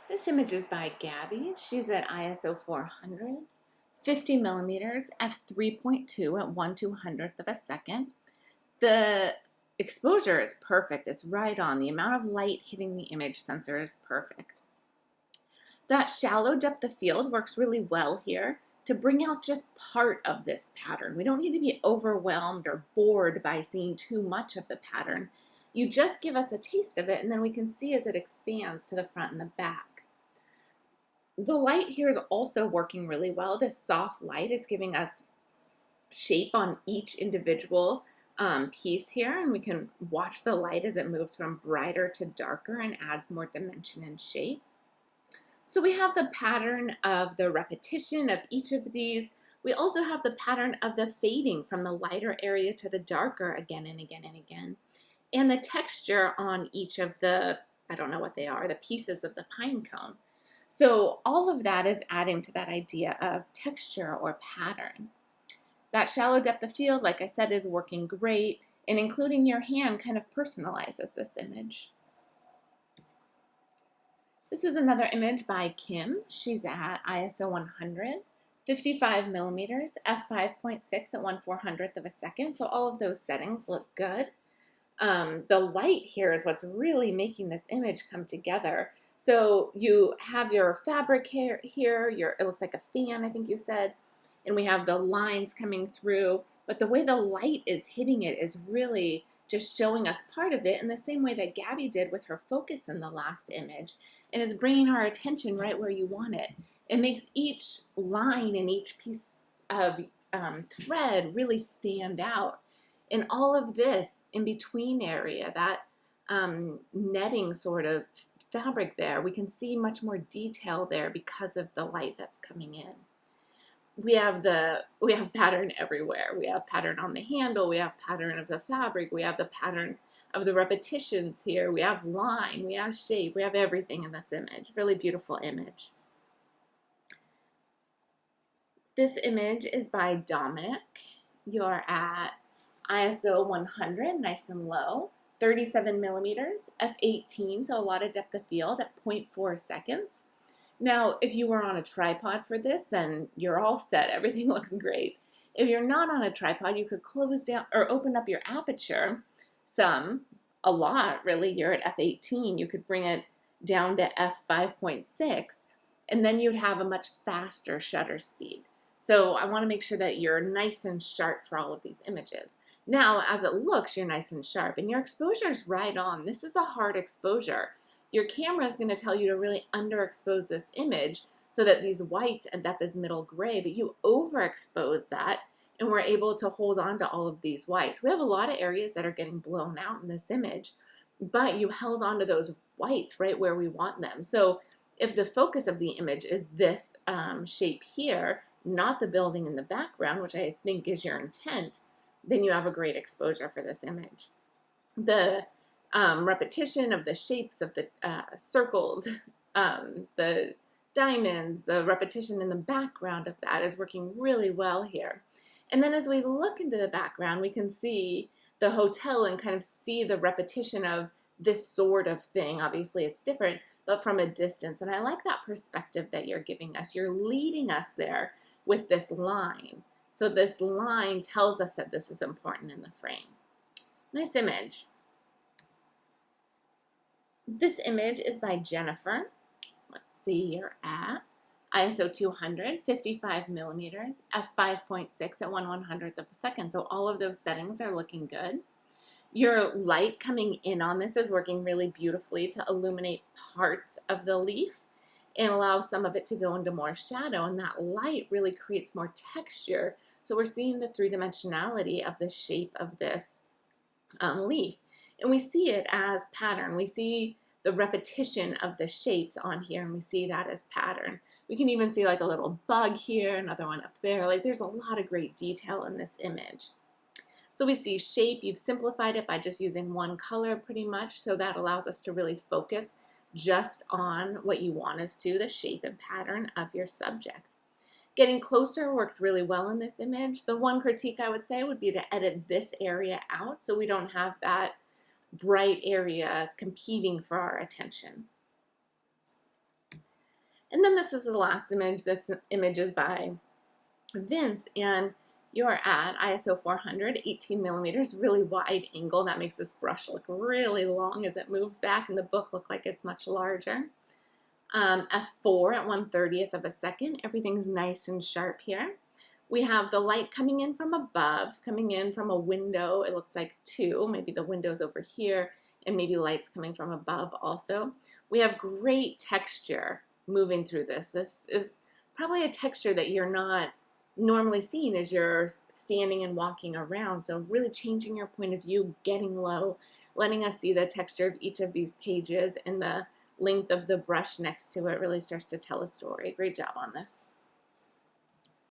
This image is by Gabby. She's at ISO 400, 50 millimeters, f3.2 at 1/200th of a second. The exposure is perfect. It's right on. The amount of light hitting the image sensor is perfect. That shallow depth of field works really well here to bring out just part of this pattern. We don't need to be overwhelmed or bored by seeing too much of the pattern. You just give us a taste of it, and then we can see as it expands to the front and the back. The light here is also working really well. This soft light is giving us shape on each individual piece here, and we can watch the light as it moves from brighter to darker and adds more dimension and shape. So we have the pattern of the repetition of each of these. We also have the pattern of the fading from the lighter area to the darker again and again and again. And the texture on each of the, I don't know what they are, the pieces of the pine cone. So all of that is adding to that idea of texture or pattern. That shallow depth of field, like I said, is working great, and including your hand kind of personalizes this image. This is another image by Kim. She's at ISO 100, 55 millimeters, f5.6 at 1/400th of a second. So all of those settings look good. The light here is what's really making this image come together. So you have your fabric here, it looks like a fan, I think you said, and we have the lines coming through, but the way the light is hitting it is really just showing us part of it in the same way that Gabby did with her focus in the last image, and is bringing our attention right where you want it. It makes each line and each piece of thread really stand out. And all of this in between area, that netting sort of fabric there, we can see much more detail there because of the light that's coming in. We have pattern everywhere. We have pattern on the handle, we have pattern of the fabric, we have the pattern of the repetitions here, we have line, we have shape, we have everything in this image. Really beautiful image. This image is by Dominic. You're at ISO 100, nice and low, 37 millimeters, f18, so a lot of depth of field at 0.4 seconds. Now, if you were on a tripod for this, then you're all set. Everything looks great. If you're not on a tripod, you could close down or open up your aperture a lot really. You're at f18. You could bring it down to f5.6, and then you'd have a much faster shutter speed. So I want to make sure that you're nice and sharp for all of these images. Now, as it looks, you're nice and sharp, and your exposure is right on. This is a hard exposure. Your camera is going to tell you to really underexpose this image so that these whites end up as middle gray, but you overexpose that, and we're able to hold on to all of these whites. We have a lot of areas that are getting blown out in this image, but you held on to those whites right where we want them. So if the focus of the image is this shape here, not the building in the background, which I think is your intent, then you have a great exposure for this image. The repetition of the shapes of the circles, the diamonds, the repetition in the background of that is working really well here. And then as we look into the background, we can see the hotel and kind of see the repetition of this sort of thing. Obviously it's different, but from a distance. And I like that perspective that you're giving us. You're leading us there with this line. So this line tells us that this is important in the frame. Nice image. This image is by Jennifer. Let's see, you're at ISO 200, 55 millimeters, f5.6 at 1/100th of a second. So all of those settings are looking good. Your light coming in on this is working really beautifully to illuminate parts of the leaf and allow some of it to go into more shadow, and that light really creates more texture. So we're seeing the three-dimensionality of the shape of this leaf, and we see it as pattern. We see the repetition of the shapes on here, and we see that as pattern. We can even see like a little bug here, another one up there. Like there's a lot of great detail in this image. So we see shape. You've simplified it by just using one color pretty much, so that allows us to really focus just on what you want us to, the shape and pattern of your subject. Getting closer worked really well in this image. The one critique I would say would be to edit this area out so we don't have that bright area competing for our attention. And then this is the last image. This image is by Vince, and you're at ISO 400, 18 millimeters, really wide angle. That makes this brush look really long as it moves back, and the book look like it's much larger. F4 at 1/30th of a second. Everything's nice and sharp here. We have the light coming in from above, coming in from a window. It looks like two, maybe the window's over here, and maybe light's coming from above also. We have great texture moving through this. This is probably a texture that you're not normally seeing as you're standing and walking around. So really changing your point of view, getting low, letting us see the texture of each of these pages, and the length of the brush next to it really starts to tell a story. Great job on this.